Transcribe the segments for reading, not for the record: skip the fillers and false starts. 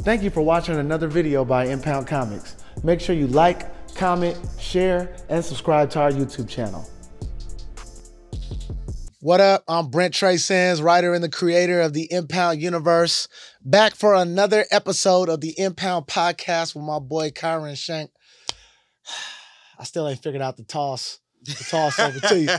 Thank you for watching another video by Impound Comics. Make sure you like, comment, share, and subscribe to our YouTube channel. What up? I'm Brent Trey Sands, writer and the creator of the Impound universe. Back for another episode of the Impound podcast with my boy Kyron Shank. I still ain't figured out the toss over to you.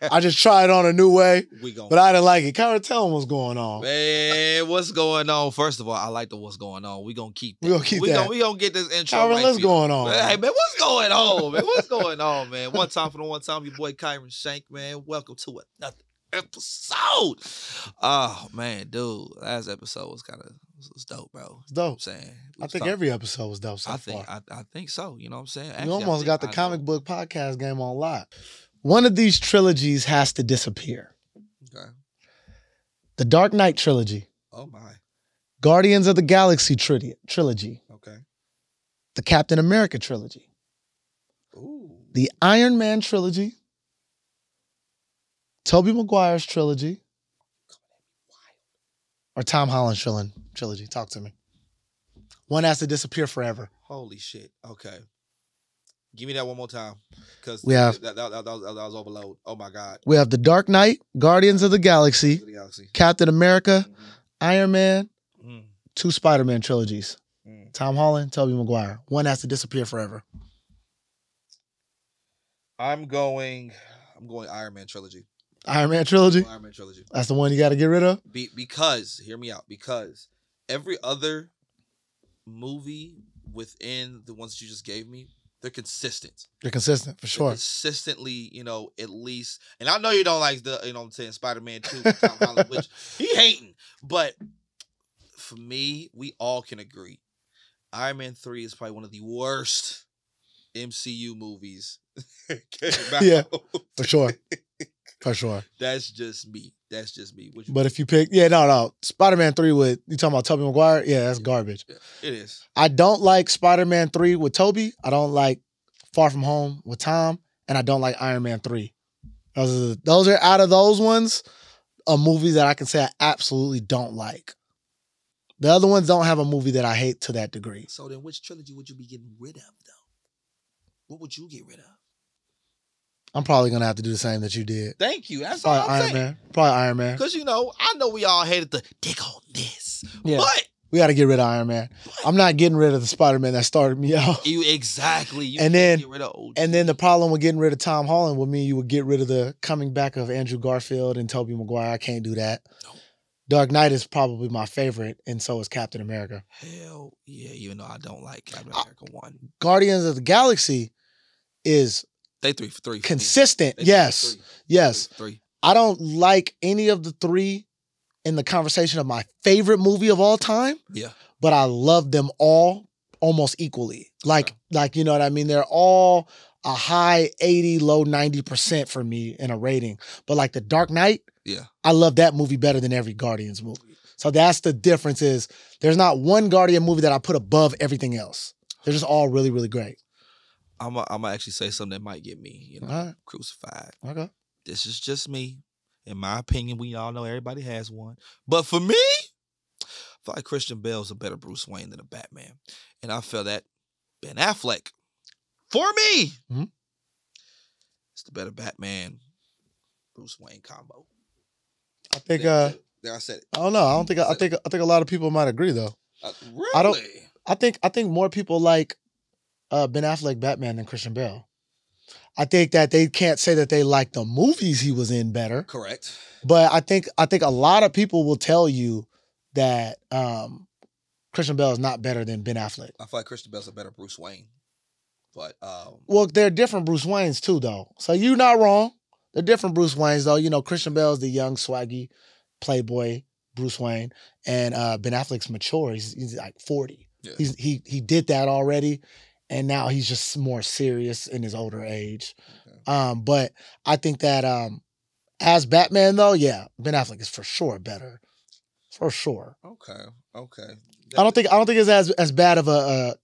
I just tried on a new way, but I didn't like it. Kyron, tell them what's going on. Man, what's going on? First of all, I like the what's going on. We gonna keep that. We gonna get this intro. Kyron, what's going on? Hey, man, what's going on, man? What's going on, man? One time for the one time, your boy Kyron Shank, man. Welcome to another episode. Oh, man, dude. Last episode was dope, bro. It's dope. I'm saying. I think every episode was dope so far. I think so. You know what I'm saying? Actually, you almost got the comic book podcast game on lock. One of these trilogies has to disappear. Okay. The Dark Knight trilogy. Oh, my. Guardians of the Galaxy trilogy. Okay. The Captain America trilogy. Ooh. The Iron Man trilogy. Tobey Maguire's trilogy. Or Tom Holland's trilogy. Talk to me. One has to disappear forever. Holy shit. Okay. Give me that one more time. Because that was overload. Oh, my God. We have The Dark Knight, Guardians of the Galaxy, Captain America, Iron Man, 2 Spider-Man trilogies. Tom Holland, Tobey Maguire. One has to disappear forever. I'm going Iron Man trilogy. Iron Man trilogy? Iron Man trilogy. That's the one you got to get rid of? Because, hear me out, because every other movie within the ones that you just gave me, they're consistent. They're consistent, for sure. They're consistently, at least, and I know you don't like the, I'm saying, Spider-Man 2, Tom Holland, which he hating, but for me, we all can agree, Iron Man 3 is probably one of the worst MCU movies. Yeah, for sure. For sure. That's just me. But if you pick, Spider-Man 3 with, you talking about Tobey Maguire? Yeah, that's garbage. Yeah, it is. I don't like Spider-Man 3 with Tobey. I don't like Far From Home with Tom. And I don't like Iron Man 3. Those are out of those ones, movies that I can say I absolutely don't like. The other ones don't have a movie that I hate to that degree. So then which trilogy would you be getting rid of, though? What would you get rid of? I'm probably going to have to do the same that you did. Thank you. That's probably all I'm saying. Probably Iron Man. Because, I know we all hated the dig on this. Yeah. But we got to get rid of Iron Man. I'm not getting rid of the Spider-Man that started me out. Exactly. You and then get rid of OG. And then the problem with getting rid of Tom Holland would mean you would get rid of the coming back of Andrew Garfield and Tobey Maguire. I can't do that. No. Dark Knight is probably my favorite, and so is Captain America. Hell yeah, even though I don't like Captain America 1. Guardians of the Galaxy is... They 3 for 3. Consistent. Yes. Yes. 3. I don't like any of the 3 in the conversation of my favorite movie of all time. Yeah. But I love them all almost equally. Like, you know what I mean? They're all a high 80, low 90% for me in a rating. But like The Dark Knight, I love that movie better than every Guardians movie. So that's the difference is there's not one Guardian movie that I put above everything else. They're just all really, really great. I'm gonna actually say something that might get me, crucified. Okay. This is just me. In my opinion, we all know everybody has one. But for me, I feel like Christian Bale's a better Bruce Wayne than a Batman. And I feel that Ben Affleck, for me, it's the better Batman Bruce Wayne combo. I think there I said it. I don't know. I think a lot of people might agree though. Really? I think more people like Ben Affleck Batman than Christian Bale. I think that they can't say that they like the movies he was in better. Correct. But I think a lot of people will tell you that Christian Bale is not better than Ben Affleck. I feel like Christian Bale's a better Bruce Wayne. But well, they're different Bruce Waynes too, though. So you're not wrong. They're different Bruce Waynes, though. Christian Bale's the young, swaggy, playboy Bruce Wayne, and Ben Affleck's mature. He's like 40. Yeah. He did that already. And now he's just more serious in his older age. Okay. But I think that as Batman, though, Ben Affleck is for sure better. For sure. Okay. I don't think it's as bad of a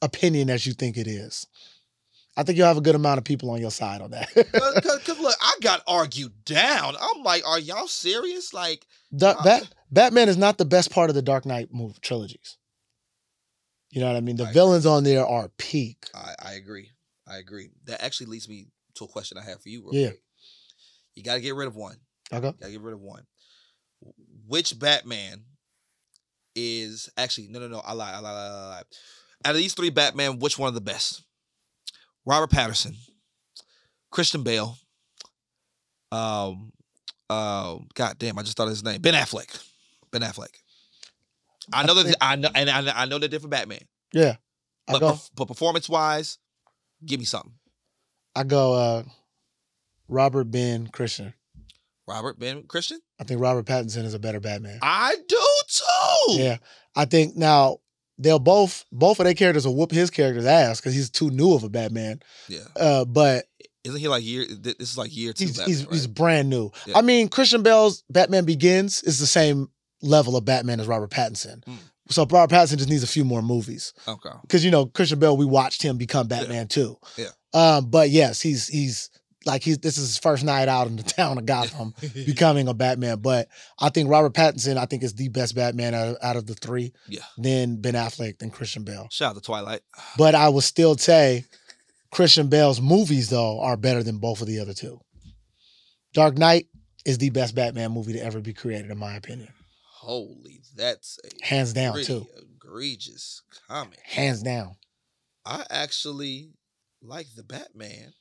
opinion as you think it is. I think you'll have a good amount of people on your side on that. Because look, I got argued down. I'm like, are y'all serious? Like, Batman is not the best part of the Dark Knight movie trilogies. You know what I mean? The I villains on there are peak. I agree. I agree. That actually leads me to a question I have for you. Real Yeah. quick. You got to get rid of one. Okay. You got to get rid of one. Which Batman is actually no. I lied. Out of these three Batman, which one of the best? Robert Pattinson, Christian Bale. God damn, I just thought of his name. Ben Affleck. I know that I know they're different Batman. Yeah. But performance wise, give me something. I go Robert, Ben, Christian. Robert, Ben, Christian? I think Robert Pattinson is a better Batman. I do too. Yeah. I think now they'll both of their characters will whoop his character's ass because he's too new of a Batman. Yeah. But isn't he like this is like year 2 Batman, he's brand new. Yeah. I mean, Christian Bale's Batman Begins is the same level of Batman as Robert Pattinson. So Robert Pattinson just needs a few more movies. Okay. Because, Christian Bale, we watched him become Batman too. Yeah. But yes, he's this is his first night out in the town of Gotham becoming a Batman. But I think Robert Pattinson, is the best Batman out of the three. Yeah. Then Ben Affleck, then Christian Bale. Shout out to Twilight. But I would still say Christian Bale's movies, though, are better than both of the other two. Dark Knight is the best Batman movie to ever be created, in my opinion. Holy, that's a hands down too. Egregious comment. Hands down. I actually like the Batman.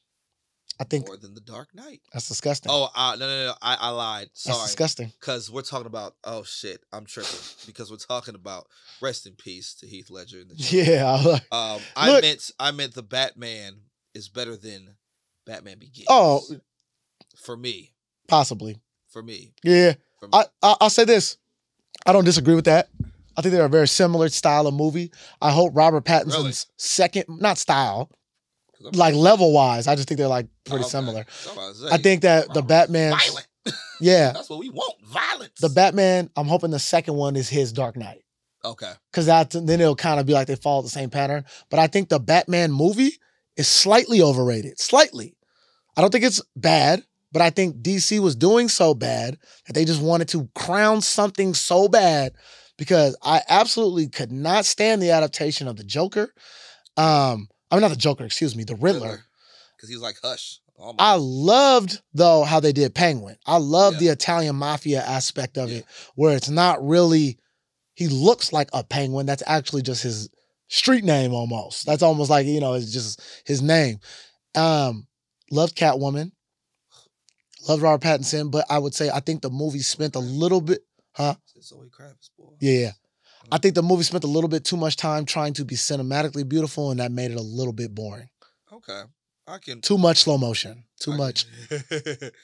I think more than the Dark Knight. That's disgusting. Oh, no. I lied. Sorry. That's disgusting. Because we're talking about, oh shit, I'm tripping. Because we're talking about rest in peace to Heath Ledger. Yeah. I meant the Batman is better than Batman Begins. Oh. For me. Possibly. For me. Yeah. For me. I'll say this. I don't disagree with that. I think they're a very similar style of movie. I hope Robert Pattinson's second, not style, like level wise, I just think they're like pretty similar. I think that the Batman, violent. Yeah, that's what we want, violence. The Batman, I'm hoping the second one is his Dark Knight. Okay, because then it'll kind of be like they follow the same pattern. But I think the Batman movie is slightly overrated. Slightly, I don't think it's bad, but I think DC was doing so bad that they just wanted to crown something so bad. Because I absolutely could not stand the adaptation of the Joker. Not the Joker, excuse me, the Riddler. Because he was like, hush. Almost. I loved, though, how they did Penguin. I love the Italian mafia aspect of it, where it's not really, he looks like a penguin. That's actually just his street name almost. That's almost like, it's just his name. Loved Catwoman. Loved Robert Pattinson. But I would say, I think the movie spent a little bit, Zoe Kravitz, boy. Yeah. I think the movie spent a little bit too much time trying to be cinematically beautiful, and that made it a little bit boring. Okay. Too much slow motion. Too much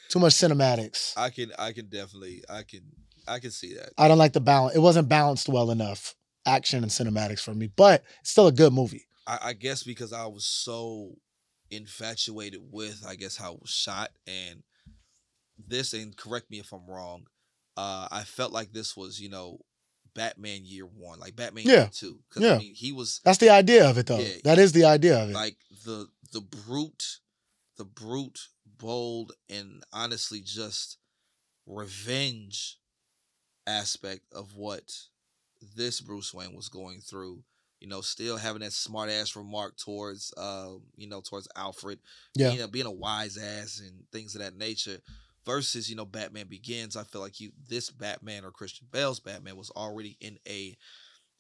cinematics. I can definitely see that. I don't like the balance. It wasn't balanced well enough, action and cinematics for me, but it's still a good movie. I guess because I was so infatuated with, how it was shot, and this, and correct me if I'm wrong, I felt like this was, Batman year one, like Batman year two. Yeah. He was. That's the idea of it, though. Yeah, that is the idea of it. Like the brute, bold, and honestly just revenge aspect of what this Bruce Wayne was going through. Still having that smart ass remark towards, towards Alfred. Yeah. Being a wise ass and things of that nature. Versus, Batman Begins, I feel like this Batman, or Christian Bale's Batman, was already in a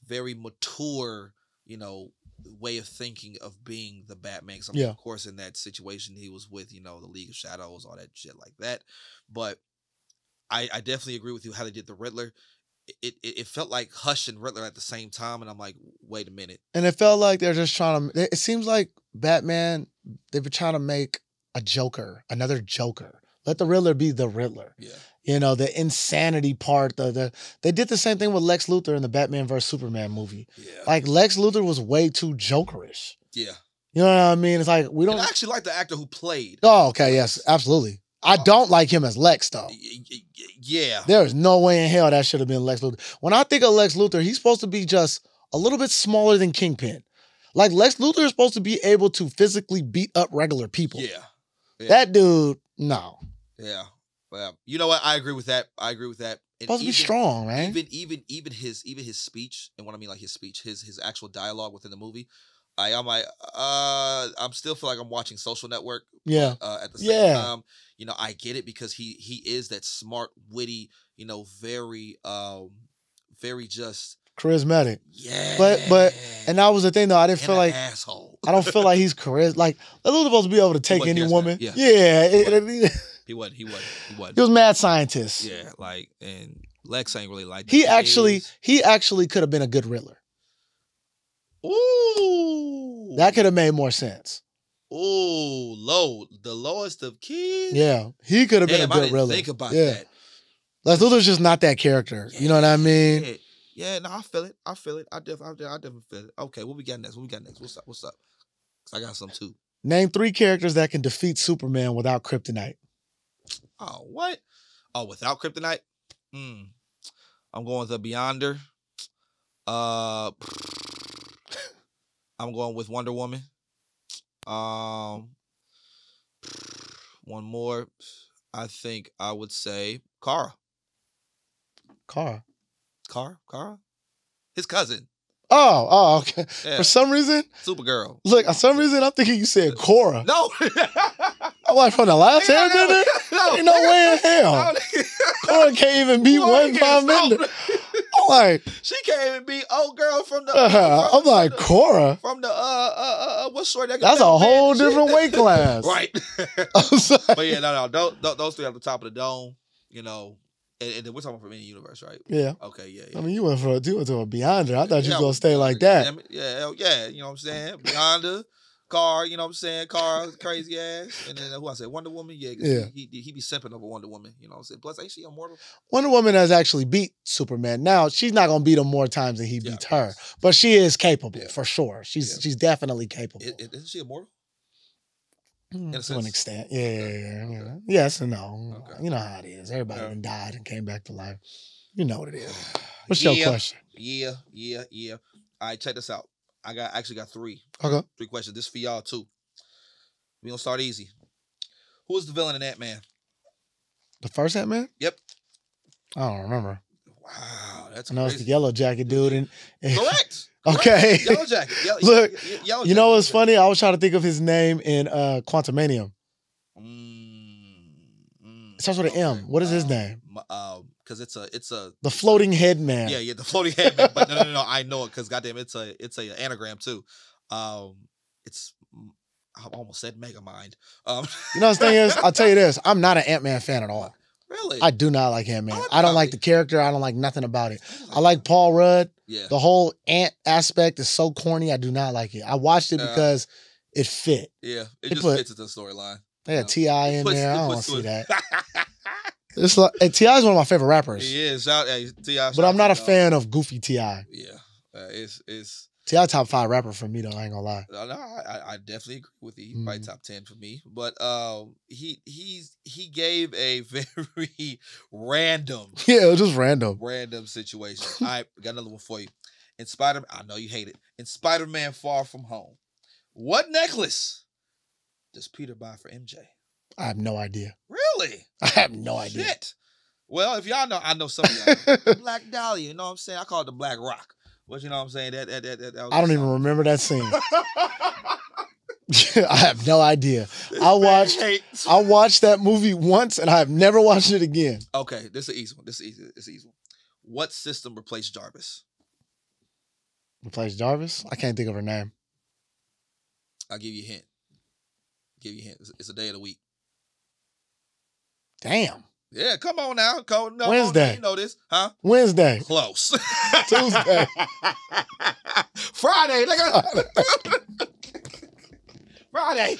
very mature, way of thinking of being the Batman. So, of course, in that situation, he was with, the League of Shadows, all that shit like that. But I definitely agree with you how they did the Riddler. It felt like Hush and Riddler at the same time, and I'm like, wait a minute. And it felt like they're just trying to. It seems like Batman, they've been trying to make a Joker, another Joker. Let the Riddler be the Riddler. Yeah. The insanity part. They did the same thing with Lex Luthor in the Batman vs Superman movie. Yeah. Like Lex Luthor was way too Jokerish. Yeah. You know what I mean? It's like we don't. And I actually like the actor who played. Oh, okay, yes, absolutely. I don't like him as Lex though. Yeah. There is no way in hell that should have been Lex Luthor. When I think of Lex Luthor, he's supposed to be just a little bit smaller than Kingpin. Like Lex Luthor is supposed to be able to physically beat up regular people. Yeah. That dude, no. Yeah. Well, you know what? I agree with that. And Supposed to be strong, man. Even his speech, and what I mean like his speech, his actual dialogue within the movie. I'm like, I'm still feel like I'm watching Social Network. Yeah. But, at the same time, I get it because he is that smart, witty, very just charismatic. yeah. But and that was the thing though. I didn't feel like asshole. I don't feel like he's charismatic. Like Little's supposed to be able to take any woman. Yeah. He wasn't. He was mad scientist. Yeah, like, and Lex ain't really like that. He actually could have been a good Riddler. Ooh. That could have made more sense. Ooh, the lowest of kids. Yeah, he could have been a good Riddler. Think about that. Like Luthor's just not that character. You know what I mean? Yeah, no, I feel it. I definitely feel it. Okay, what we got next? What's up? 'Cause I got some too. Name 3 characters that can defeat Superman without kryptonite. Oh, what? Oh, without kryptonite? I'm going with the Beyonder. I'm going with Wonder Woman. One more. I think I would say Kara. Kara? His cousin. Oh, okay. Yeah. For some reason, Supergirl. Look, for some reason, I'm thinking you said Cora. No. I'm like, from the last Airbender? No. Ain't no way in hell. Cora can't even beat one Bender. I'm like, she can't even beat old girl from the. I'm like, Cora? From the what's short? That's a whole different weight class, right? But yeah, no, those 3 at the top of the dome, and we're talking from any universe, right? Yeah. Okay, yeah. I mean, you went to a Beyonder. I thought you was gonna stay like that. Yeah, you know what I'm saying? Beyonder, Car, you know what I'm saying? Car, crazy ass, and then who I said Wonder Woman, yeah. He be simping over Wonder Woman, you know what I'm saying? Plus, ain't she immortal? Wonder Woman has actually beat Superman. Now she's not gonna beat him more times than he beats her, but she is capable for sure. She's definitely capable. Isn't she immortal? To an extent, yeah. Yes and no. Okay. You know how it is. Everybody even died and came back to life. You know what it is. What's your question? Yeah. All right, check this out. I actually got 3. Okay. 3 questions. This for y'all too. We gonna start easy. Who is the villain in Ant-Man? The first Ant-Man? Yep. I don't remember. Wow, that's I know it's the Yellow Jacket dude. And correct. Okay. Yellow Jacket. Look, Yellow you know what's funny? I was trying to think of his name in Quantumanium. It starts with an M. What is his name? Because it's a the floating head man. Yeah, the floating head man. But no, I know it because goddamn, it's a anagram too. It's I almost said Megamind. You know the thing is, I'll tell you this: I'm not an Ant-Man fan at all. Really? I do not like Ant-Man. I don't like the character. I don't like nothing about it. I like Paul Rudd. Yeah. The whole ant aspect is so corny. I do not like it. I watched it because it fit. Yeah, it just fits into the storyline. They got T.I. in there. I don't want to see that. It's like T.I. is one of my favorite rappers. He is. T.I. But I'm not a fan of goofy T.I. Yeah, it's T.I. top 5 rapper for me though. I ain't gonna lie. No, I definitely agree with you. He's probably top 10 for me. But he gave a very random. Yeah, it was just random situation. All right, got another one for you. In Spider-Man, I know you hate it. In Spider-Man: Far From Home, what necklace does Peter buy for MJ? I have no idea. Really? I have no idea. Shit. Well, if y'all know, I know some of y'all. Black Dahlia, you know what I'm saying? I call it the Black Rock. But you know what I'm saying? That I don't even remember that scene. I have no idea. I watched that movie once and I have never watched it again. Okay, this is an easy one. What system replaced Jarvis? Replaced Jarvis? I can't think of her name. I'll give you a hint. It's a day of the week. Damn. Yeah, come on now. No, Wednesday. You know this, huh? Wednesday. Close. Tuesday. Friday. Friday.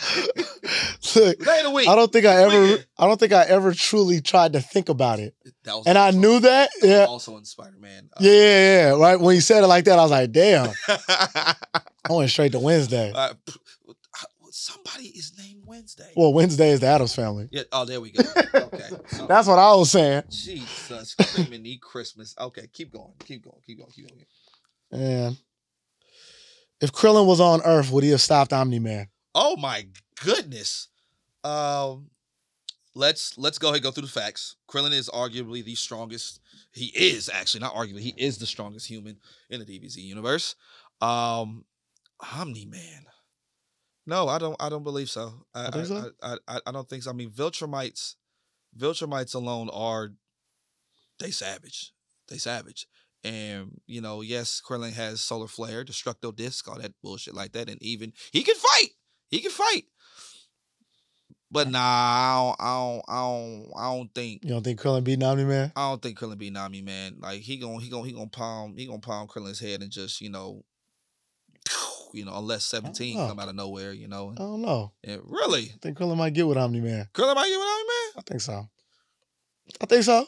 Look, day of the week. I don't think I ever truly tried to think about it. And I knew that. Yeah. Also in Spider-Man. Yeah. Right. When you said it like that, I was like, damn. I went straight to Wednesday. Somebody is named Wednesday. Well, Wednesday is the Addams Family. Yeah. Oh, there we go. Okay. That's what I was saying. Jesus, Criminy Christmas. Okay, keep going. And if Krillin was on Earth, would he have stopped Omni-Man? Oh my goodness. let's go ahead and go through the facts. Krillin is arguably the strongest. He is actually not arguably. He is the strongest human in the DBZ universe. Omni Man. No, I don't believe so. I think so. I don't think so. I mean, Viltrumites alone are they savage. They savage. And yes, Krillin has Solar Flare, Destructo Disc, all that bullshit like that, and even he can fight. He can fight. But nah, I don't think. You don't think Krillin beat Omni Man? I don't think Krillin beat Omni Man. Like he gonna palm Krillin's head and just unless 17 come out of nowhere, I don't know. Really? I think Krillin might get with Omni Man. Krillin might get with Omni Man? I think so.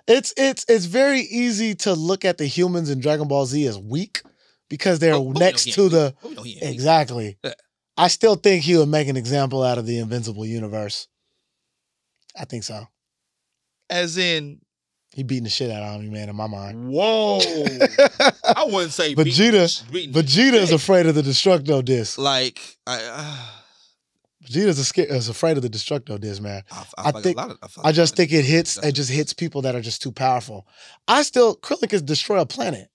It's very easy to look at the humans in Dragon Ball Z as weak because they're next to the exactly. Yeah. I still think he would make an example out of the Invincible universe. I think so. As in, he beating the shit out of Omni Man in my mind. Whoa! I wouldn't say Vegeta is afraid of the Destructo Disc. Like Vegeta is afraid of the Destructo Disc, man. I just think it just hits people that are just too powerful. Krillin can destroy a planet.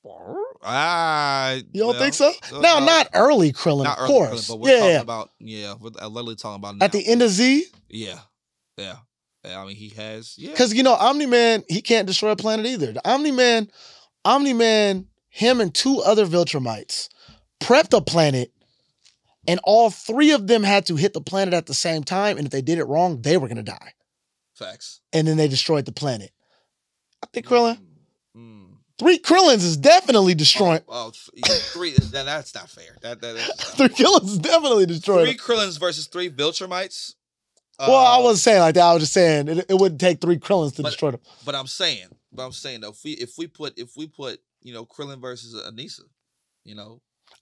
You don't think so? No, not early Krillin, of course. Krillin, but we're talking about we're literally talking about now. At the end of Z. Yeah. I mean, he has. Yeah. Because Omni Man, he can't destroy a planet either. The Omni Man, him and two other Viltrumites prepped a planet, and all three of them had to hit the planet at the same time. And if they did it wrong, they were gonna die. Facts. And then they destroyed the planet. I think Krillin. 3 Krillins is definitely destroying. Three. That's not fair. That's not 3 Krillins is definitely destroying. 3 Krillins versus 3 Viltrumites. Well, I wasn't saying like that. I was just saying it wouldn't take 3 Krillins to destroy them. But I'm saying though, if we put Krillin versus Anissa,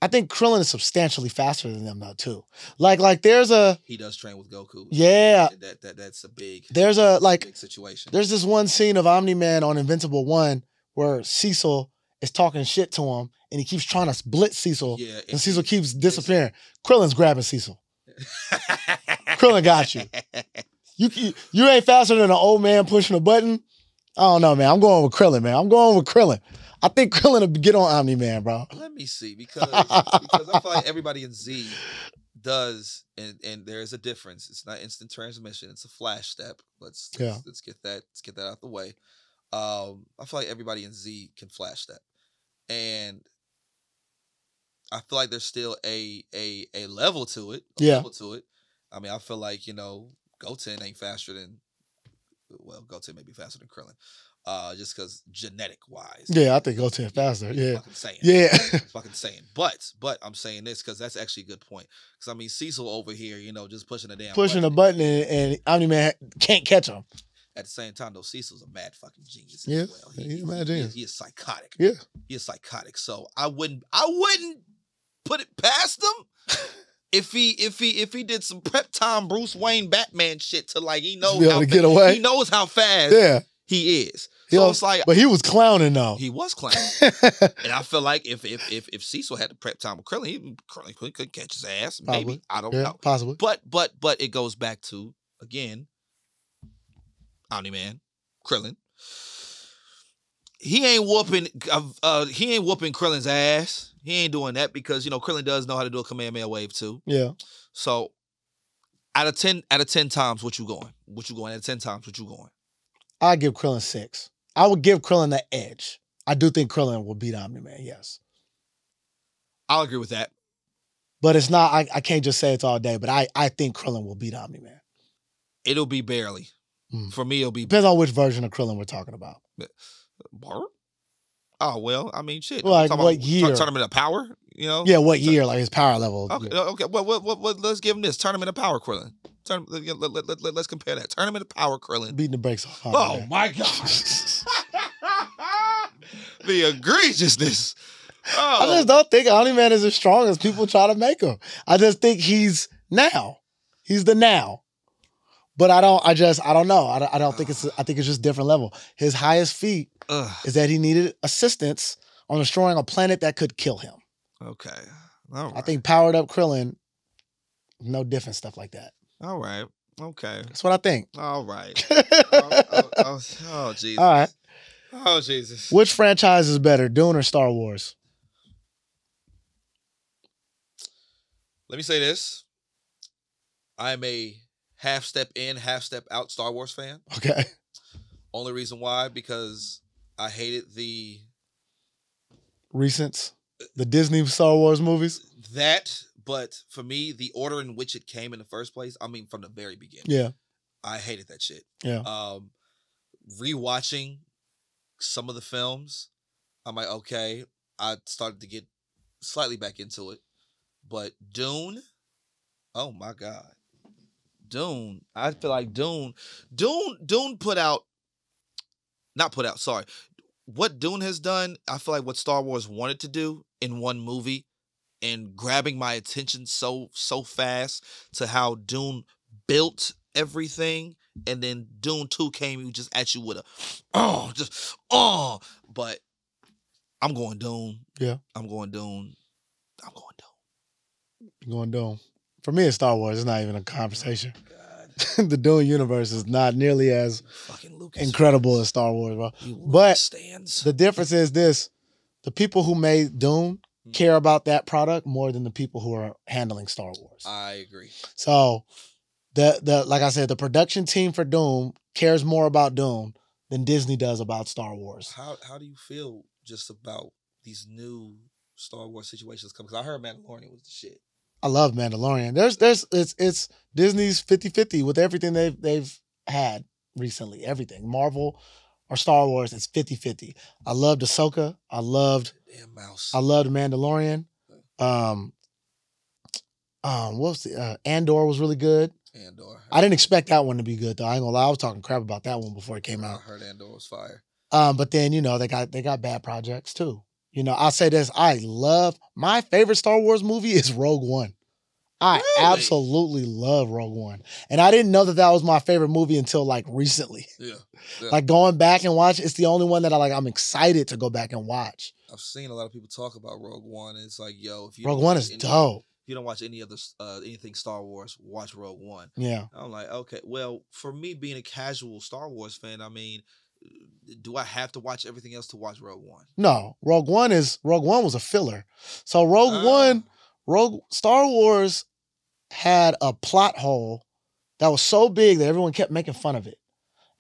I think Krillin is substantially faster than them though too. Like there's a he does train with Goku. Yeah, that's a big. There's a big situation. There's this one scene of Omni Man on Invincible 1 where Cecil is talking shit to him and he keeps trying to blitz Cecil, and Cecil keeps disappearing. Krillin's grabbing Cecil. Krillin got you. You ain't faster than an old man pushing a button. I don't know, man. I'm going with Krillin, man. I think Krillin will get on Omni Man, bro. Let me see, because I feel like everybody in Z does, and there's a difference. It's not instant transmission; it's a flash step. Let's get that out the way. I feel like everybody in Z can flash step, and I feel like there's still a level to it. Level to it. I mean, I feel like Goten ain't faster than. Well, Goten may be faster than Krillin, just because genetic wise. Yeah, I think Goten faster. Yeah, fucking saying. Yeah, fucking saying. But I'm saying this because that's actually a good point. Because I mean, Cecil over here, just pushing a button and Omni Man can't catch him. At the same time, though, Cecil's a mad fucking genius. Yeah, as well. He's a mad genius. He is psychotic. Yeah, he is psychotic. So I wouldn't put it past him. If he did some prep time Bruce Wayne Batman shit to he knows how to get away. He knows how fast he is. So it's like, but he was clowning though. He was clowning, and I feel like if Cecil had the prep time with Krillin, Krillin could catch his ass. Possibly. Maybe I don't know. Possibly. But it goes back to again, Omni Man, Krillin. He ain't whooping Krillin's ass. He ain't doing that because Krillin does know how to do a Kamehameha wave too. Yeah. So out of 10 times, what you going? Out of 10 times, what you going? I'd give Krillin 6. I would give Krillin the edge. I do think Krillin will beat Omni Man. Yes. I'll agree with that. But it's not. I can't just say it's all day. But I think Krillin will beat Omni Man. It'll be barely. For me, it'll be depends on which version of Krillin we're talking about. Oh, well, I mean, shit. Like what year? Tournament of Power, Yeah, what year? Like his power level. Okay. Well, let's give him this. Tournament of Power Krillin. Let's compare that. Tournament of Power Krillin. Beating the brakes off. Oh, my God. The egregiousness. Oh. I just don't think Omni Man is as strong as people try to make him. I just think he's now. He's the now. But I don't know. I don't think I think it's just different level. His highest feat is that he needed assistance on destroying a planet that could kill him. Okay. All right. I think powered up Krillin, no different stuff like that. All right. Okay. That's what I think. All right. Oh, Jesus. All right. Oh, Jesus. Which franchise is better, Dune or Star Wars? Let me say this. I'm a half step in, half step out Star Wars fan. Okay. Only reason why, because I hated Recents, the Disney Star Wars movies. that, but for me, the order in which it came in the first place, I mean, from the very beginning. Yeah. I hated that shit. Yeah. Rewatching some of the films, I'm like, okay, I started to get slightly back into it. But Dune, oh my God. Dune, I feel like Dune sorry. What Dune has done, I feel like what Star Wars wanted to do in one movie and grabbing my attention so fast to how Dune built everything, and then Dune 2 came just at you with a but I'm going Dune. Yeah. I'm going Dune. You're going Dune. For me, it's Star Wars. It's not even a conversation. God. The Dune universe is not nearly as Fucking Lucas incredible fans. as Star Wars, bro. You But stands. the difference is this: the people who made Dune care about that product more than the people who are handling Star Wars. I agree. So the like I said, the production team for Dune cares more about Dune than Disney does about Star Wars. How do you feel just about these new Star Wars situations coming? Because I heard Mandalorian was the shit. I love Mandalorian. It's Disney's 50-50 with everything they've had recently. Everything. Marvel or Star Wars, it's 50-50. I loved Ahsoka. I loved Mandalorian. What was the Andor was really good. Andor. I didn't expect that one to be good though. I ain't gonna lie. I was talking crap about that one before it came out. I heard Andor was fire. But then they got bad projects too. I'll say this. My favorite Star Wars movie is Rogue One. I Really? absolutely love Rogue One. And I didn't know that was my favorite movie until like recently. Yeah. Like going back and watch, it's the only one that I'm excited to go back and watch. I've seen a lot of people talk about Rogue One. And it's like, yo, if you Rogue One is dope. If you don't watch any other anything Star Wars, watch Rogue One. Yeah. I'm like, okay, well, for me being a casual Star Wars fan, I mean, do I have to watch everything else to watch Rogue One? No, Rogue One was a filler. So Star Wars had a plot hole that was so big that everyone kept making fun of it.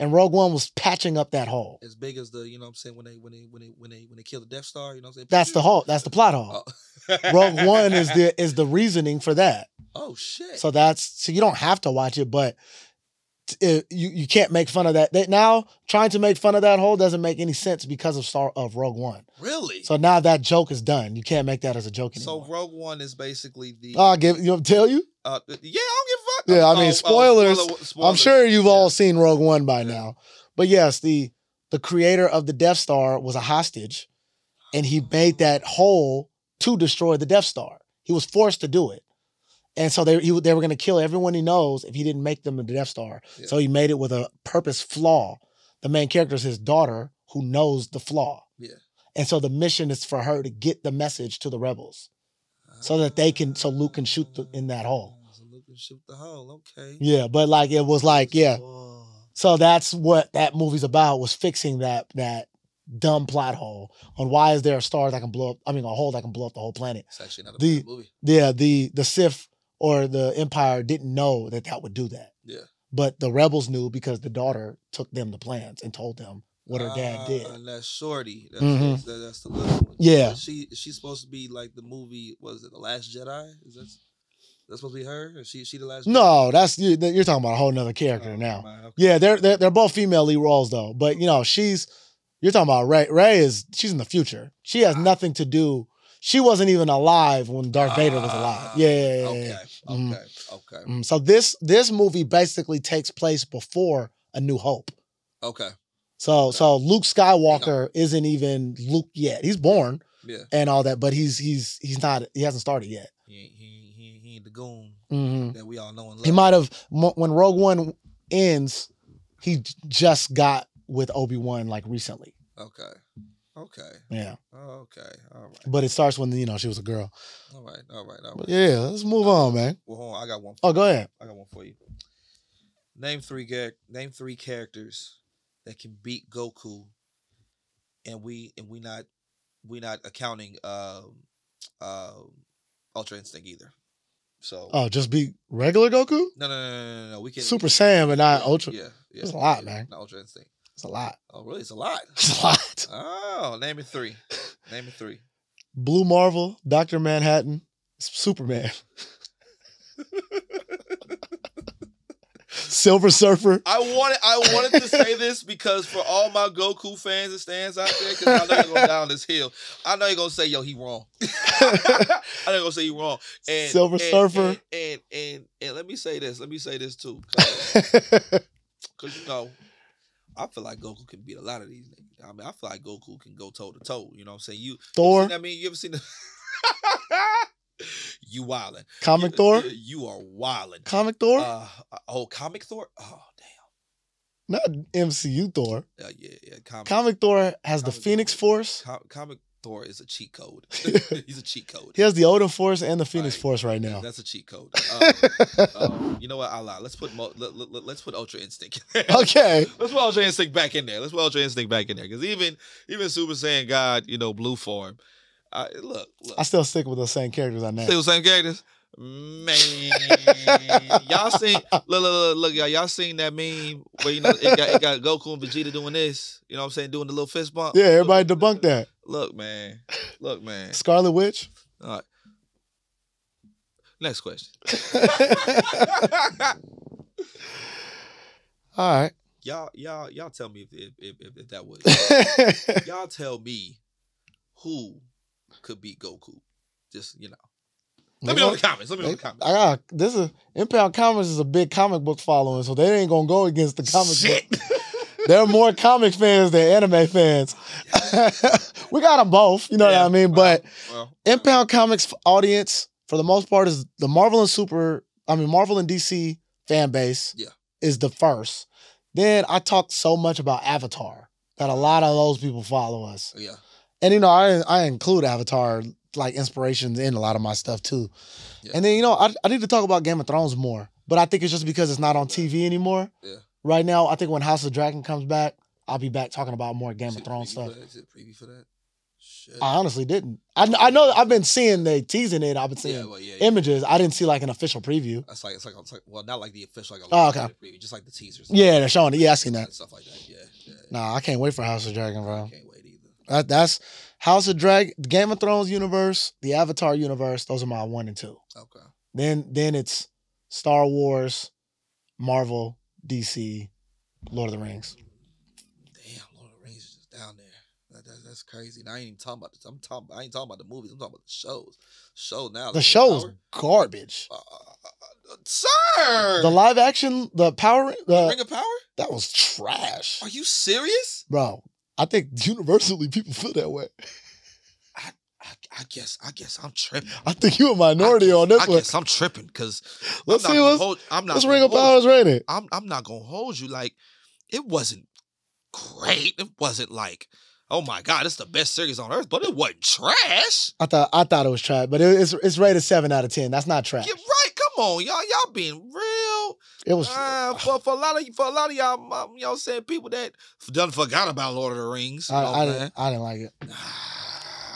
And Rogue One was patching up that hole. As big as when they kill the Death Star, you know what I'm saying? That's the hole. That's the plot hole. Oh. Rogue One is the reasoning for that. Oh shit. So you don't have to watch it, but you can't make fun of that. Now trying to make fun of that hole doesn't make any sense because of Rogue One. Really? So now that joke is done. You can't make that as a joke anymore. So Rogue One is basically the. I'll tell you. Yeah, I don't give a fuck. Yeah, I mean spoilers. I'm sure you've all seen Rogue One by now. But yes, the creator of the Death Star was a hostage, and he made that hole to destroy the Death Star. He was forced to do it. And so they were going to kill everyone he knows if he didn't make them the Death Star. Yeah. So he made it with a purpose flaw. The main character is his daughter who knows the flaw. Yeah. And so the mission is for her to get the message to the rebels so that Luke can shoot in that hole. So Luke can shoot the hole, okay. Yeah, but it was yeah. Whoa. So that's what that movie's about, was fixing that dumb plot hole on why is there a star that can blow up, a hole that can blow up the whole planet. It's actually not a bad movie. Yeah, the Sith or the Empire didn't know that would do that. Yeah. But the rebels knew because the daughter took them the plans and told them what her dad did. And that's Shorty. That's the little one. Yeah. She's supposed to be like the movie, was it The Last Jedi? Is that supposed to be her? Is she the last? No, you're talking about a whole nother character now. Okay. Yeah, they're both female lead roles though. But you're talking about Rey. Rey she's in the future. She has nothing to do. She wasn't even alive when Darth Vader was alive. Yeah. Okay. So this movie basically takes place before A New Hope. Okay. So Luke Skywalker isn't even Luke yet. He's born. Yeah. And all that, but he's not. He hasn't started yet. He ain't the goon that we all know and love. He might have when Rogue One ends. He just got with Obi-Wan recently. Okay. Yeah. Oh, okay. All right. But it starts when she was a girl. All right. But yeah, let's move on, man. Well, hold on. I got one. Oh, go ahead. I got one for you. Name three characters that can beat Goku, and we not accounting uh Ultra Instinct either. So Oh, just be regular Goku? no. We can Super Saiyan, but not yeah, Ultra. Yeah, That's a lot, yeah, man. Not Ultra Instinct. It's a lot. Oh, really? It's a lot. It's a lot. Oh, name it three. Name it three. Blue Marvel, Dr. Manhattan, Superman. Silver Surfer. I wanted to say this because for all my Goku fans and stands out there, because I know you're going down this hill. I know you're gonna say, yo, he wrong. I know you're gonna say he wrong. And Silver Surfer. And let me say this. Let me say this too. Because you know, I feel like Goku can beat a lot of these niggas. I mean, I feel like Goku can go toe to toe. You know what I'm saying? Thor. I mean, you ever seen the you wildin'. Comic Thor? You are wildin'. Comic Thor? Comic Thor? Oh, damn. Not MCU Thor. Yeah. Comic Thor has the Phoenix Force. Comic Thor is a cheat code. He's a cheat code. He has the Odin Force and the Phoenix Force right now. That's a cheat code. You know what? I'll lie. Let's put Ultra Instinct. Okay. Let's put Ultra Instinct back in there. Because even Super Saiyan God, you know, blue form. Look. I still stick with those same characters I named. Still the same characters? Man, y'all seen look, y'all seen that meme where you know it got Goku and Vegeta doing this, you know what I'm saying, doing the little fist bump. Yeah, everybody debunked that. Look, man. Scarlet Witch. All right. Next question. All right. Y'all tell me if that was y'all tell me who could beat Goku. Just, you know. Let me know in the comments. This is Impound Comics is a big comic book following, so they ain't gonna go against the comic book. There are more comic fans than anime fans. We got them both, you know what I mean? But Impound Comics audience, for the most part, is the Marvel and DC fan base is the first. Then I talked so much about Avatar that a lot of those people follow us. Yeah. And, you know, I include Avatar, like, inspirations in a lot of my stuff, too. Yeah. And then, you know, I need to talk about Game of Thrones more. But I think it's just because it's not on TV anymore. Yeah. Right now, I think when House of Dragon comes back, I'll be back talking about more Game of Thrones stuff. Is it a preview for that? Shit. I honestly didn't. I know I've been seeing they teasing it. I've been seeing images. I didn't see, like, an official preview. It's like well, not like the official, like a preview, just like the teasers. Yeah, they're showing it. Yeah, I seen that. Stuff like that, yeah. Nah, I can't wait for House of Dragon, bro. I can't wait either. That's House of Dragon, Game of Thrones universe, the Avatar universe. Those are my 1 and 2. Okay. Then it's Star Wars, Marvel, DC, Lord of the Rings. Damn, Lord of the Rings is just down there. That's crazy. Now, I ain't even talking about this. I ain't talking about the movies. I'm talking about the shows. The show's garbage. Sir! The live action, the Ring of Power? That was trash. Are you serious? Bro, I think universally people feel that way. I guess I'm tripping. I think you're a minority on this one. I guess I'm tripping because let's see what's Ring of Power's rated. I'm not gonna hold you. Like, it wasn't great. It wasn't like, oh my God, it's the best series on earth, but it wasn't trash. I thought it was trash, but it's rated 7 out of 10. That's not trash. You're right. Come on, y'all being real. It was for a lot of y'all, you know, saying people that done forgot about Lord of the Rings. I didn't like it.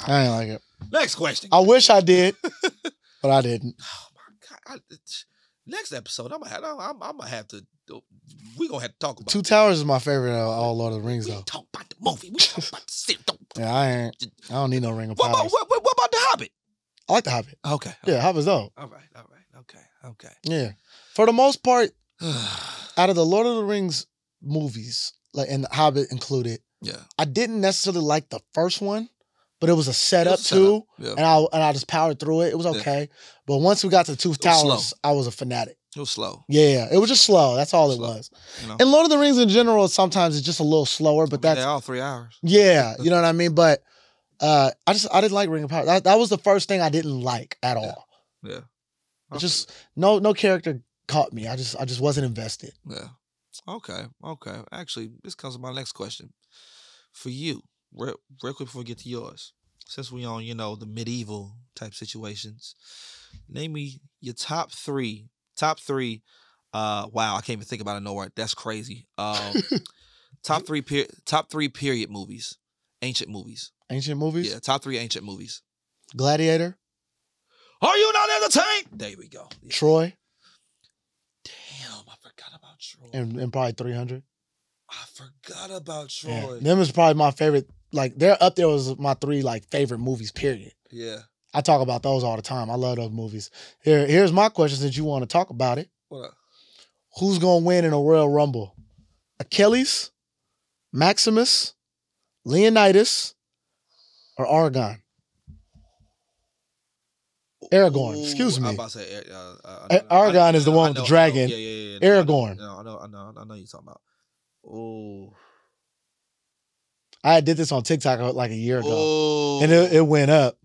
I didn't like it. Next question. I wish I did, but I didn't. Oh my God! Next episode, I'm gonna have to. We gonna have to talk about. Two Towers is my favorite of all Lord of the Rings, though. We talk about the movie. We talk about the series. Yeah, I don't need no Ring of Power. What about the Hobbit? I like the Hobbit. Okay. Yeah, Hobbit's dope. All right. Okay. Yeah, for the most part, out of the Lord of the Rings movies, like and Hobbit included, I didn't necessarily like the first one. But it was a setup too, and I just powered through it. It was okay, but once we got to Two Towers, I was a fanatic. It was slow. Yeah, it was just slow. That's all it was. You know? And Lord of the Rings in general, sometimes it's just a little slower. But that's all 3 hours. Yeah, you know what I mean. But I didn't like Ring of Power. That was the first thing I didn't like at all. Yeah, okay. Just no character caught me. I just wasn't invested. Yeah. Okay. Actually, this comes to my next question for you. Real quick before we get to yours, since we on, you know, the medieval type situations, name me your top three Wow, I can't even think about it nowhere. That's crazy. Top three period movies, ancient movies. Ancient movies? Yeah, top 3 ancient movies. Gladiator? Are you not entertained? There we go. Yeah. Troy? Damn, I forgot about Troy. And probably 300. I forgot about Troy. Yeah. Them is probably my favorite. Like, they're up there was my 3 like favorite movies, period. Yeah. I talk about those all the time. I love those movies. Here's my question since you want to talk about it. What up? Who's going to win in a Royal Rumble? Achilles, Maximus, Leonidas, or Aragorn? Aragorn, excuse me. I'm about to say Aragorn is the one with the dragon. Yeah. Aragorn. I know you're talking about. Oh. I did this on TikTok like a year ago. Oh. And it went up.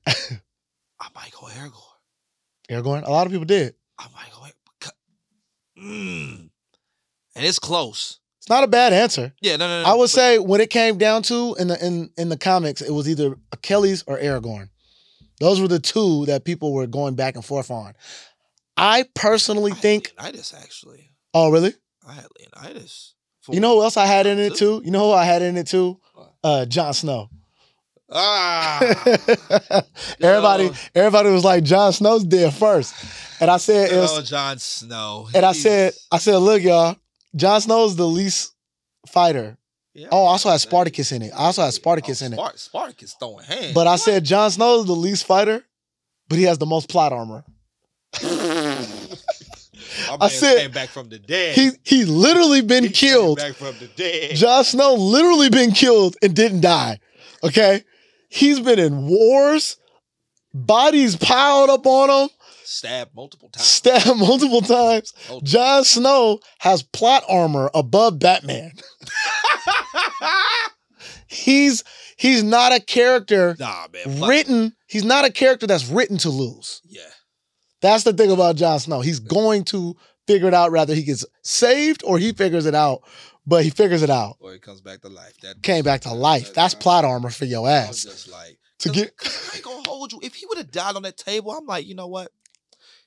I might go Aragorn. Aragorn? A lot of people did. I might go And it's close. It's not a bad answer. Yeah, no. I would say when it came down to in the comics, it was either Achilles or Aragorn. Those were the 2 that people were going back and forth on. I personally think Leonidas, actually. Oh, really? I had Leonidas. You know who else I had in it too? You know who I had in it too? Jon Snow. Everybody was like, Jon Snow's dead first. And I said Jon Snow. And I said, look, y'all, Jon Snow's the least fighter. Yeah, I also had Spartacus in it. Spartacus throwing hands. But I said Jon Snow's the least fighter, but he has the most plot armor. I said came back from the dead. He literally been killed. Came back from the dead. Jon Snow literally been killed and didn't die. Okay? He's been in wars, bodies piled up on him. Stabbed multiple times. Jon Snow has plot armor above Batman. He's not a character he's not a character that's written to lose. Yeah. That's the thing about Jon Snow. He's going to figure it out, rather he gets saved or he figures it out, but he figures it out. Or he comes back to life. Came back to life. That's plot armor for your ass. I was just like, I ain't gonna hold you. If he would have died on that table, I'm like, you know what?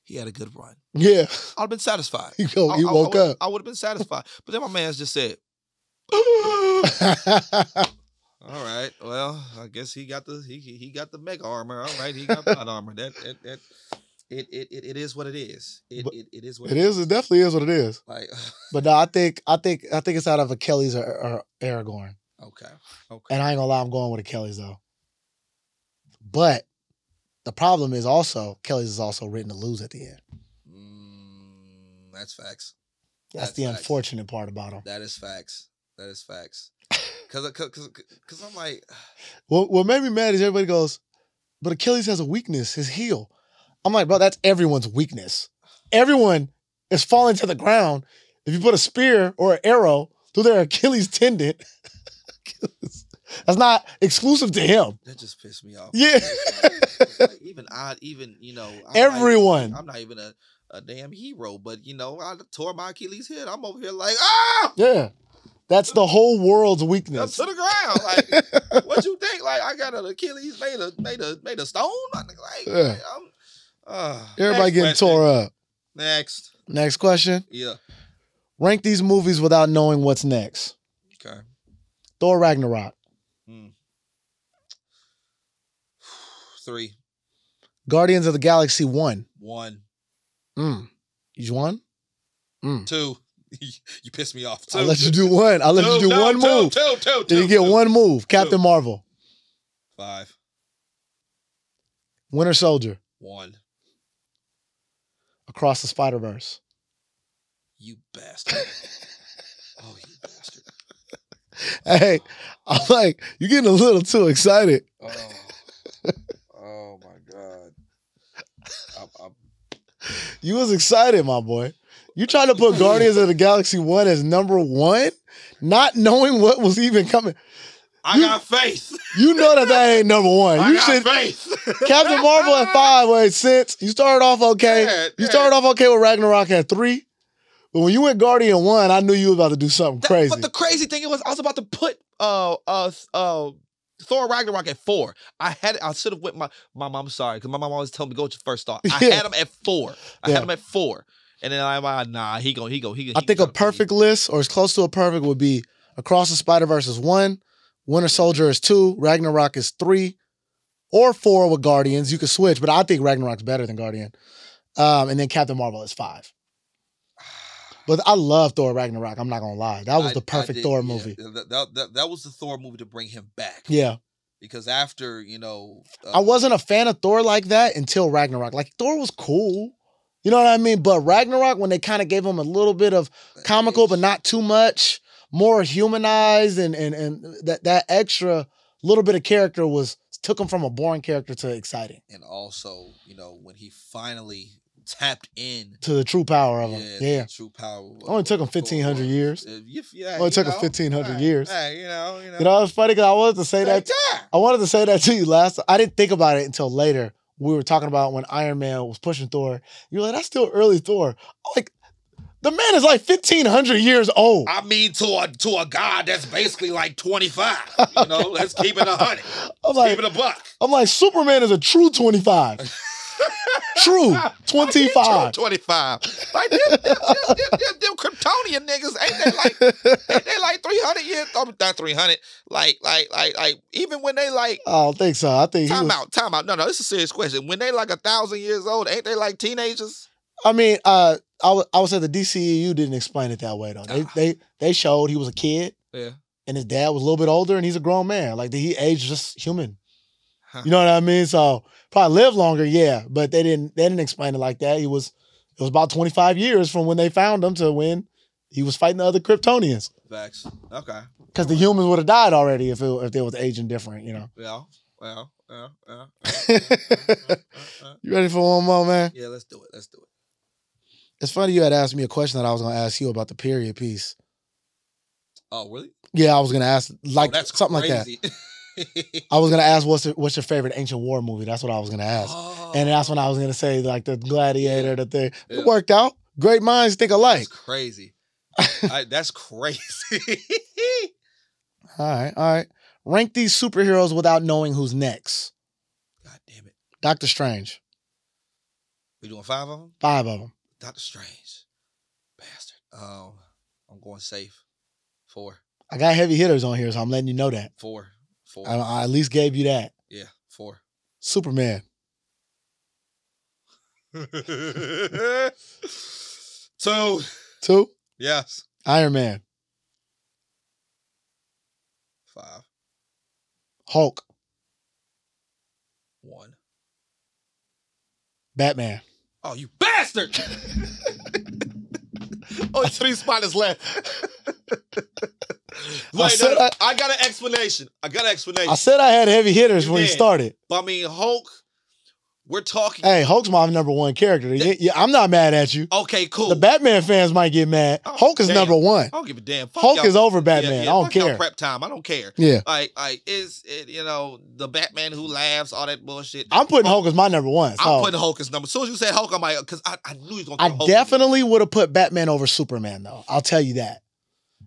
He had a good run. Yeah. I'd have been satisfied. He woke up. I would have been satisfied. But then my man's just said, all right, well, I guess he got the mega armor. All right, he got plot armor. It is what it is. It is what it is. It definitely is what it is. Like, but no, I think it's out of Achilles or Aragorn. Okay. And I ain't gonna lie, I'm going with Achilles though. But the problem is also Achilles is also written to lose at the end. That's facts. That's the facts. Unfortunate part about him. That is facts. Cause I'm like, what made me mad is everybody goes, but Achilles has a weakness, his heel. I'm like, bro, that's everyone's weakness. Everyone is falling to the ground. If you put a spear or an arrow through their Achilles tendon, that's not exclusive to him. That just pissed me off. Yeah. Even you know, everyone. I'm not even a damn hero, but you know, I tore my Achilles head. I'm over here like, ah! Yeah. That's the whole world's weakness. To the ground. Like, what you think? Like, I got an Achilles made a stone? Like, everybody getting tore up. Next question. Yeah. Rank these movies without knowing what's next. Okay. Thor Ragnarok. 3. Guardians of the Galaxy 1. 1. You won? 2. You pissed me off. 2. I'll let you do one. I'll let you do one move. 2. Then you get one move. Captain Marvel. 5. Winter Soldier. 1. Across the Spider-Verse. You bastard. Oh, you bastard. Hey, I'm like, you're getting a little too excited. Oh my God. You was excited, my boy. You tried to put Guardians of the Galaxy 1 as number 1, not knowing what was even coming. I got faith. You know that ain't number 1. I got faith. Captain Marvel at 5 made sense. You started off okay. You started off okay with Ragnarok at 3. But when you went Guardian 1, I knew you were about to do something crazy. But the crazy thing was I was about to put Thor Ragnarok at 4. I should have went my mom, sorry, because my mom always told me go with your first thought. I had him at 4. I had him at 4. And then I'm like, nah, he go. I think a perfect list, or as close to a perfect, would be Across the Spider-Verse is 1, Winter Soldier is 2, Ragnarok is 3, or 4 with Guardians. You could switch, but I think Ragnarok's better than Guardian. And then Captain Marvel is 5. But I love Thor Ragnarok. I'm not gonna lie, that was the perfect Thor movie. That was the Thor movie to bring him back. Yeah, because after I wasn't a fan of Thor like that until Ragnarok. Like Thor was cool, you know what I mean? But Ragnarok, when they kind of gave him a little bit of comical, but not too much, more humanized, and that extra little bit of character took him from a boring character to exciting. And also, when he finally tapped in to the true power of him. Yeah. The true power. Only took him 1,500 years. Yeah. Only took him 1,500 years. Hey, You know, it's funny because I wanted to say that. I wanted to say that to you last. I didn't think about it until later. We were talking about when Iron Man was pushing Thor. You were like, that's still early Thor. I'm like, the man is like 1,500 years old. I mean, to a god that's basically like 25. Let's keep it 100. Keep it a buck. I'm like, Superman is a true 25. True 25. True 25. Like them Kryptonian niggas, ain't they like 300 years? Oh, not 300. Like even when they like. I don't think so. I think time out. No, this is a serious question. When they like 1,000 years old, ain't they like teenagers? I mean, I would say the DCEU didn't explain it that way though. They showed he was a kid. Yeah. And his dad was a little bit older, and he's a grown man. Like he aged just human. You know what I mean? So probably lived longer, yeah. But they didn't explain it like that. It was about 25 years from when they found him to when he was fighting the other Kryptonians. Facts. Okay. Because the humans would have died already if they was aging different, Yeah. You ready for one more, man? Yeah, let's do it. It's funny you had asked me a question that I was going to ask you about the period piece. Oh, really? Yeah, I was going to ask that's something crazy. like that. I was gonna ask what's your favorite ancient war movie. That's what I was gonna ask, and that's when I was gonna say like the Gladiator, the thing. It worked out. Great minds think alike. That's crazy. That's crazy. All right. Rank these superheroes without knowing who's next. God damn it. Doctor Strange. We doing 5 of them? 5 of them. Doctor Strange. Bastard. I'm going safe. 4. I got heavy hitters on here, so I'm letting you know that. 4. I at least gave you that. Yeah, 4. Superman. 2. 2? Yes. Iron Man. 5. Hulk. 1. Batman. Oh, you bastard! Only 3 spots left. Wait, I got an explanation. I said I had heavy hitters when he started. But I mean, Hulk, we're talking. Hey, Hulk's my number 1 character. Yeah, I'm not mad at you. Okay, cool. The Batman fans might get mad. Hulk is number 1. I don't give a damn. Hulk is over Batman. I don't care. Prep time. I don't care. Yeah. Like is it, the Batman who laughs, all that bullshit. I'm putting Hulk as my number 1. So. I'm putting Hulk as number. As soon as you said Hulk, I'm like, because I knew he was going to Hulk. I definitely would have put Batman over Superman, though. I'll tell you that.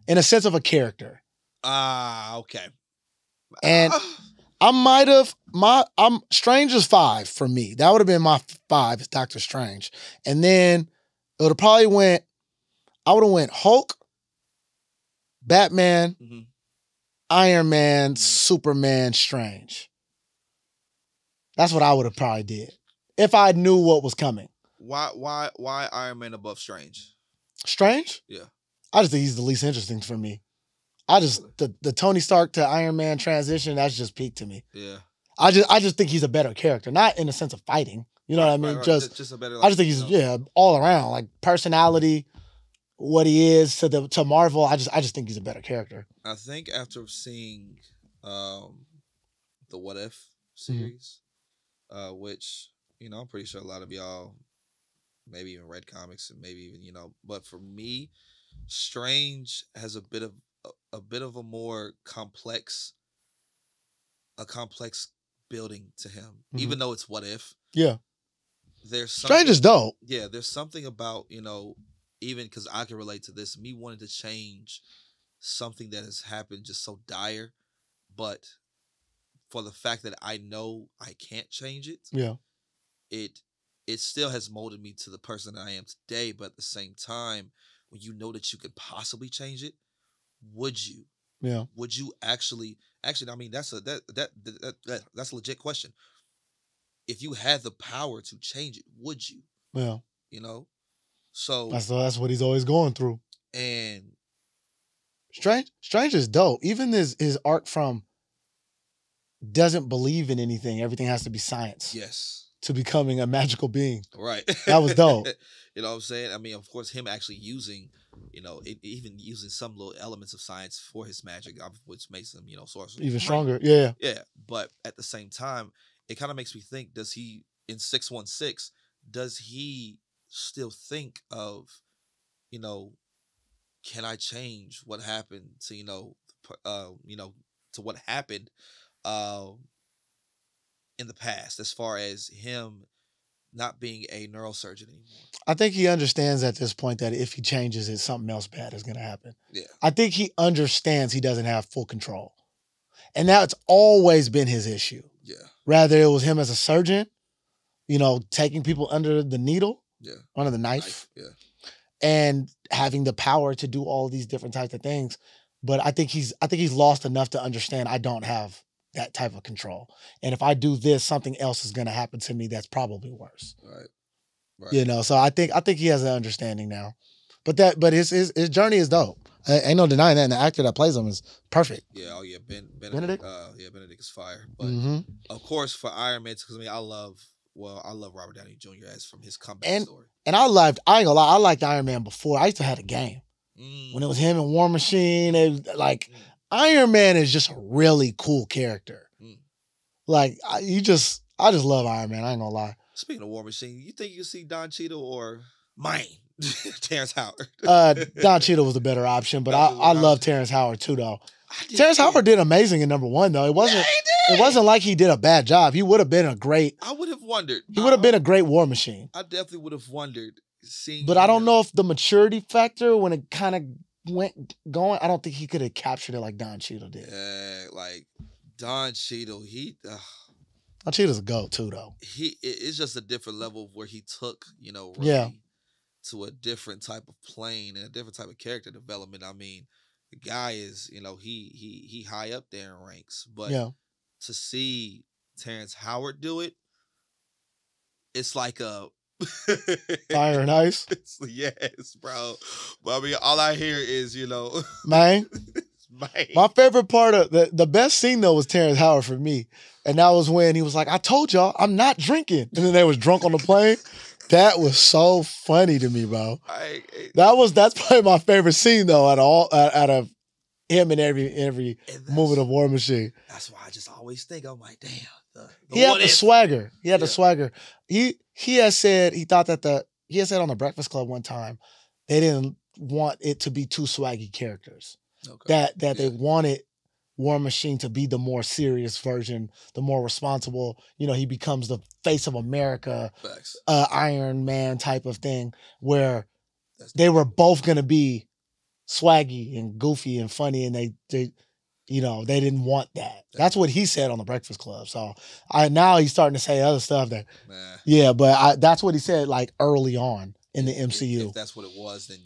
In a sense of a character. Okay. And I might have Strange is 5 for me. That would have been my 5 is Doctor Strange. And then it would have probably went Hulk, Batman, Iron Man, Superman, Strange. That's what I would have probably did. If I knew what was coming. Why Iron Man above Strange? Strange? Yeah. I just think he's the least interesting for me. The Tony Stark to Iron Man transition, that's just peak to me. Yeah. I just think he's a better character. Not in the sense of fighting. You know what I mean? Right. Just a better I just think he's all around. Like personality, what he is to Marvel, I just think he's a better character. I think after seeing the What If series, which, I'm pretty sure a lot of y'all maybe even read comics and maybe even, but for me, Strange has a bit of a more complex building to him, even though it's What If. Yeah. There's Strange is dope. Yeah, there's something about, even because I can relate to this, me wanting to change something that has happened just so dire, but for the fact that I know I can't change it, yeah, it still has molded me to the person that I am today. But at the same time, when you know that you could possibly change it, would you? Yeah. Would you actually? Actually, I mean, that's a legit question. If you had the power to change it, would you? Yeah. You know. So That's what he's always going through. and Strange is dope. Even his arc from doesn't believe in anything. Everything has to be science. yes, To becoming a magical being. right. That was dope. You know what I'm saying? I mean, of course, him actually using, even using some little elements of science for his magic, which makes him, sorcerer. Even stronger. Yeah. Yeah, but at the same time, it kind of makes me think: does he in 616? Does he still think of, can I change what happened to to what happened in the past, as far as him not being a neurosurgeon anymore? I think he understands at this point that if he changes it, something else bad is going to happen. Yeah, I think he understands he doesn't have full control. And that's always been his issue. yeah, Rather it was him as a surgeon, taking people under the needle, yeah, under the knife, yeah, and having the power to do all these different types of things. But I think he's lost enough to understand I don't have that type of control. And if I do this, something else is going to happen to me that's probably worse. right. So I think he has an understanding now. But his journey is dope. Ain't no denying that. And the actor that plays him is perfect. Yeah, oh yeah, Benedict? Benedict is fire. But Mm-hmm. of course, for Iron Man, because I love Robert Downey Jr. as from his comeback And story. I ain't gonna lie, I liked Iron Man before. I used to have a game. When it was him and War Machine, Iron Man is just a really cool character. Like I just love Iron Man. I ain't gonna lie. Speaking of War Machine, you think you see Don Cheadle or mine, Terrence Howard? Don Cheadle was the better option, but I love Terrence Howard too, though. Terrence Howard did amazing in #1, though. It wasn't like he did a bad job. He would have been a great. I would have wondered. He would have been a great War Machine. I definitely would have wondered seeing. But I don't know if the maturity factor when it kind of went going. I don't think he could have captured it like Don Cheadle did. Like Don Cheadle, Don Cheadle's a goat too, though. It's just a different level of where he took, to a different type of plane and a different type of character development. I mean, the guy is, he high up there in ranks. But to see Terrence Howard do it, it's like a Fire and Ice. Yes, bro. But I mean, all I hear is, Man. My favorite part of the best scene though was Terrence Howard for me. And that was when he was like, I told y'all I'm not drinking. And then they was drunk on the plane. That was so funny to me, bro. That's probably my favorite scene though out of him in every movement of War Machine. That's why I just always think, I'm like, damn. He had the swagger. He had the swagger. He had said he thought that he had said on the Breakfast Club one time they didn't want it to be two swaggy characters. Okay. That they wanted War Machine to be the more serious version, the more responsible. He becomes the face of America, Iron Man type of thing, where they were both gonna be swaggy and goofy and funny, and they didn't want that. That's what he said on the Breakfast Club. So now he's starting to say other stuff but that's what he said like early on in the MCU. If that's what it was, then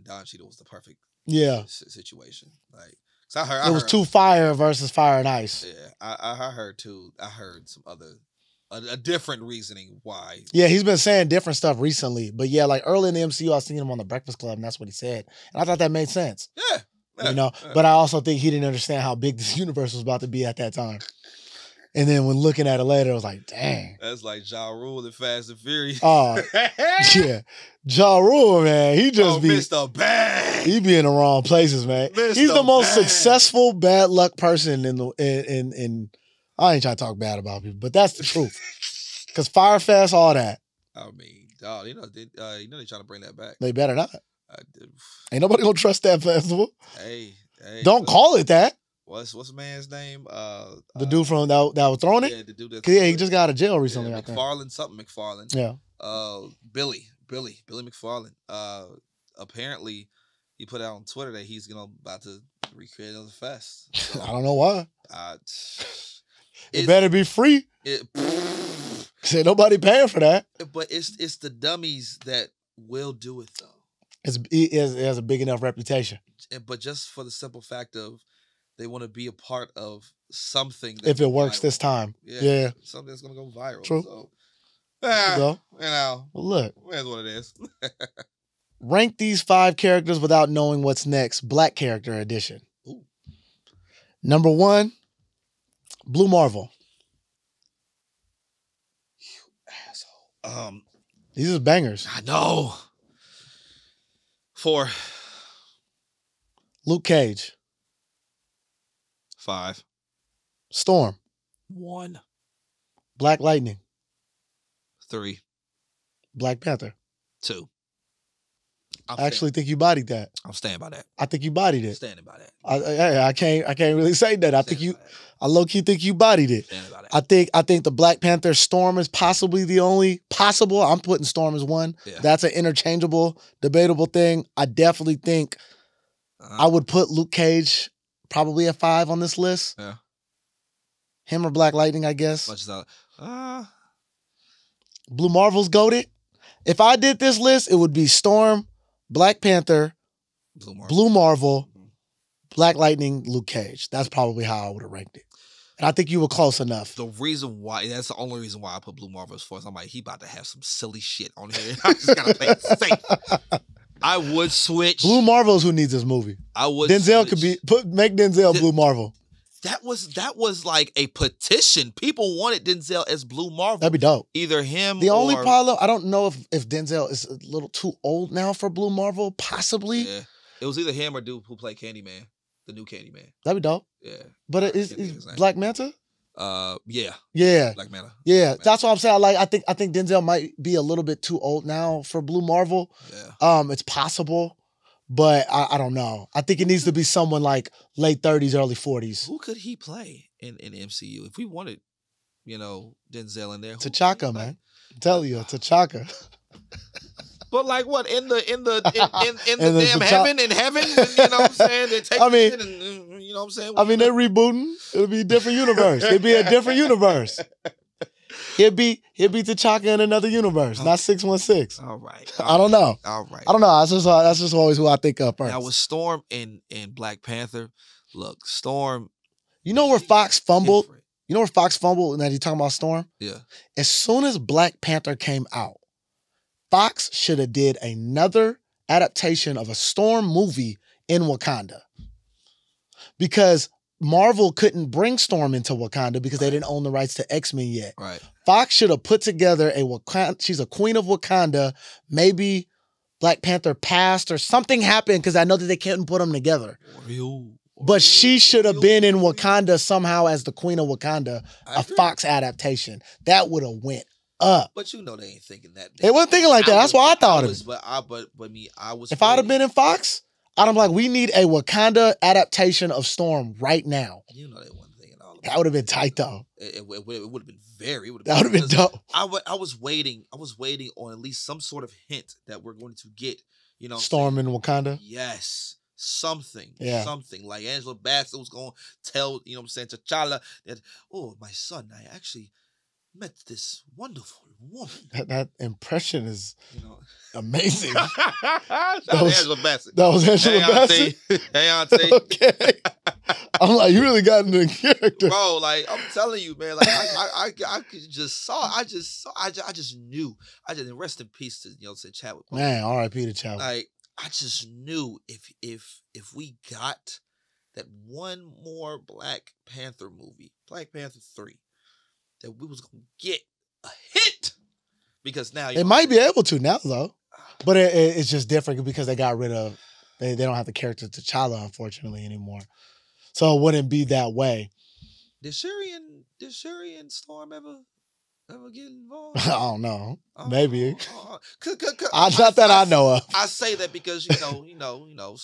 Don Cheadle was the perfect situation. Like, it was too fire versus Fire and Ice. Yeah, I heard too. I heard some other a different reasoning why. Yeah, he's been saying different stuff recently, but like early in the MCU, I seen him on the Breakfast Club, and that's what he said, and I thought that made sense. Yeah. But I also think he didn't understand how big this universe was about to be at that time. And then when looking at it later, I was like, dang. That's like Ja Rule in Fast and Furious. Oh, yeah. Ja Rule, man. He just be Mr. Bang. He be in the wrong places, man. Mr. He's the most Bang. successful bad luck person in I ain't trying to talk bad about people, but that's the truth. Because Firefest, all that. I mean, dog, they trying to bring that back. They better not. Ain't nobody gonna trust that festival. Hey. Don't call it that. What's the man's name? The dude from that was throwing it? Yeah, the dude he just got out of jail recently, I think. McFarlane. Yeah. Billy McFarlane. Apparently he put out on Twitter that he's about to recreate another fest. So, I don't know why. It better be free. Said nobody paying for that. But it's the dummies that will do it though. It has a big enough reputation. But just for the simple fact of they want to be a part of something. If it works this time. Yeah. Something that's going to go viral. True. So, Well, look. That's what it is. Rank these 5 characters without knowing what's next. Black character edition. Ooh. Number 1, Blue Marvel. You asshole. These are bangers. I know. 4. Luke Cage. 5. Storm. 1. Black Lightning. 3. Black Panther. 2. I actually think you bodied that. I'm standing by that. I think you bodied I'm it. standing by that. I can't really say that. I low-key think you bodied it. Standing by that. I think the Black Panther Storm is possibly the only possible. I'm putting Storm as 1. Yeah. That's an interchangeable, debatable thing. I definitely think I would put Luke Cage probably at 5 on this list. Yeah. Him or Black Lightning, I guess. Much as I, Blue Marvel's goated. If I did this list, it would be Storm, Black Panther, Blue Marvel, Black Lightning, Luke Cage. That's probably how I would have ranked it. And I think you were close enough. The reason why, that's the only reason why I put Blue Marvel as 4th. I'm like, he about to have some silly shit on here. I just gotta play it safe. I would switch. Blue Marvel's who needs this movie. I would Denzel switch. could make Denzel Blue Marvel. That was like a petition. People wanted Denzel as Blue Marvel. That'd be dope. Either him The only or, problem, I don't know if Denzel is a little too old now for Blue Marvel, possibly. Yeah. It was either him or dude who played Candyman, the new Candyman. That'd be dope. Yeah. But Can't is think of his name. Black Manta? Yeah. Yeah. Black Manta. Yeah. That's what I'm saying. Like I think Denzel might be a little bit too old now for Blue Marvel. Yeah. It's possible, but I don't know. I think it needs to be someone like late 30s, early 40s. Who could he play in MCU if we wanted, Denzel in there? T'Chaka, man. I'm telling you, T'Chaka. But like what in the In the the damn T'Chaka- in heaven, you know what I'm saying? They take I mean- shit and you know what I'm saying? I mean, they're rebooting. It'll be a different universe. It'd be a different universe. He'd be T'Chaka in another universe, not 616. All right. I don't know. All right. I don't know. That's just always who I think of first. Now with Storm and Black Panther, look, Storm. You know where Fox fumbled? different. You know where Fox fumbled and that he's talking about Storm? Yeah. As soon as Black Panther came out, Fox should have did another adaptation of a Storm movie in Wakanda. Because Marvel couldn't bring Storm into Wakanda because they didn't own the rights to X-Men yet. Right. Fox should have put together a Wakanda, she's a queen of Wakanda, maybe Black Panther passed or something happened because I know that they couldn't put them together. But she should have been in Wakanda somehow as the queen of Wakanda, a Fox adaptation. That would have went up. But they ain't thinking that. They wasn't thinking like that. That's why I thought of it. I was. If I'd have been in Fox, I'd have been like, we need a Wakanda adaptation of Storm right now. They wasn't thinking all of That would have been tight though. It would have been very. That would have been dope. I was waiting on at least some sort of hint that we're going to get. Storm in Wakanda. Yes. Something. Yeah. Something. Like Angela Bassett was going to tell, T'Challa that, oh, my son, I actually met this wonderful woman. That impression is amazing. That was Angela Bassett. That was Angela Bassett? Hey, Auntie. Okay. I'm like, you really got into the character. Bro, like, I'm telling you, man, like, I just knew. Rest in peace to Chadwick. Man, R.I.P. to Chadwick. Like, I just knew if we got that one more Black Panther movie, Black Panther 3, that we was gonna get a hit. Because now it might be able to now though, but it's just different because they got rid of they don't have the character T'Challa unfortunately anymore, so it wouldn't be that way. Did Shuri and Storm ever get involved? I don't know. Maybe. Not that I know of. I say that because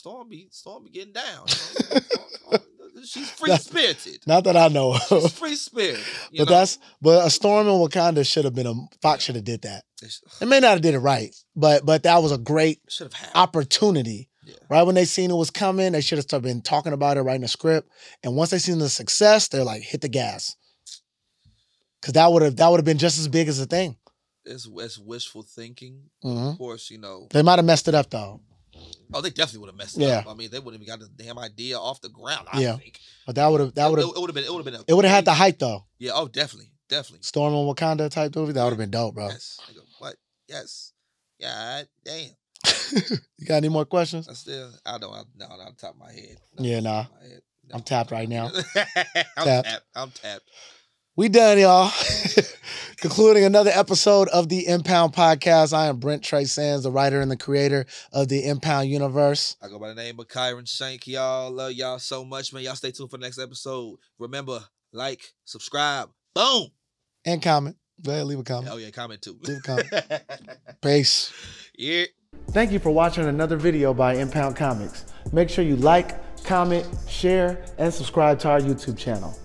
Storm be getting down. She's free spirited. Not that I know of. She's free spirited. But a Storm in Wakanda should have been Fox should have did that. It may not have did it right, but that was a great opportunity. Yeah. Right when they seen it was coming, they should have been talking about it, writing a script. And once they seen the success, they're like, hit the gas. Because that would have been just as big as a thing. It's wishful thinking. Mhm. Of course, you know. They might have messed it up though. Oh, they definitely would have messed it up. I mean, they wouldn't even got the damn idea off the ground. I think. But that would have it would have been. It would have had the hype though. Yeah. Oh, definitely. Storm on Wakanda type movie. That would have been dope, bro. Yes. Nigga, what? Yes. God damn. You got any more questions? I don't. No, not on top of my head. Nah. I'm tapped right now. I'm tapped. We done, y'all. Concluding another episode of the Impound Podcast. I am Brent Trey Sands, the writer and the creator of the Impound Universe. I go by the name of Kyron Shank. Y'all love y'all so much, man. Y'all stay tuned for the next episode. Remember, like, subscribe. Boom. And comment. Go ahead, leave a comment. Oh, yeah, comment too. Leave a comment. Peace. Yeah. Thank you for watching another video by Impound Comics. Make sure you like, comment, share, and subscribe to our YouTube channel.